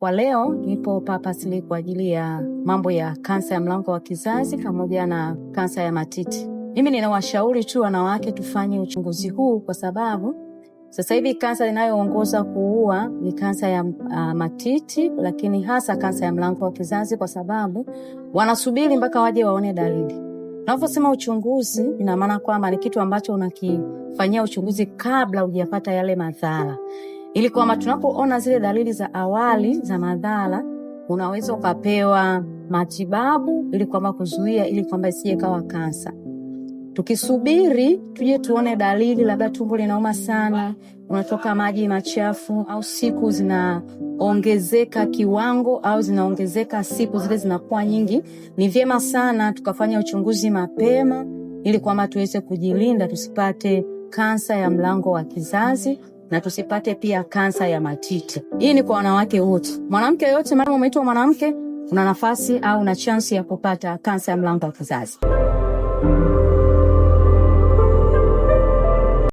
Kwa leo nipo purposely kwa ajili ya mambo ya kansa ya mlango wa kizazi pamoja na kansa ya matiti. Mimi ninawashauri tu wanawake tufanye uchunguzi huu kwa sababu sasa hivi kansa inayoongoza kuua ni kansa ya matiti, lakini hasa kansa ya mlango wa kizazi kwa sababu wanasubiri mpaka waje waone dalili. Naposema uchunguzi ina maana kwamba ni kitu ambacho unakifanyia uchunguzi kabla hujapata yale madhara. Ili kwamba tunapoona zile dalili za awali za madhara, unaweza ukapewa matibabu ili kwamba kuzuia, ili kwamba isije kawa kansa. Tukisubiri tuje tuone dalili, labda tumbo linauma sana, unatoka maji machafu, au siku zinaongezeka kiwango au zinaongezeka siku zile zinakuwa nyingi, ni vyema sana tukafanya uchunguzi mapema ili kwamba tuweze kujilinda tusipate kansa ya mlango wa kizazi na tusipate pia kansa ya matiti. Hii ni kwa wanawake wote. Mwanamke yote mara umeitwa mwanamke, una nafasi au una chance ya kupata kansa ya mlango wa kizazi.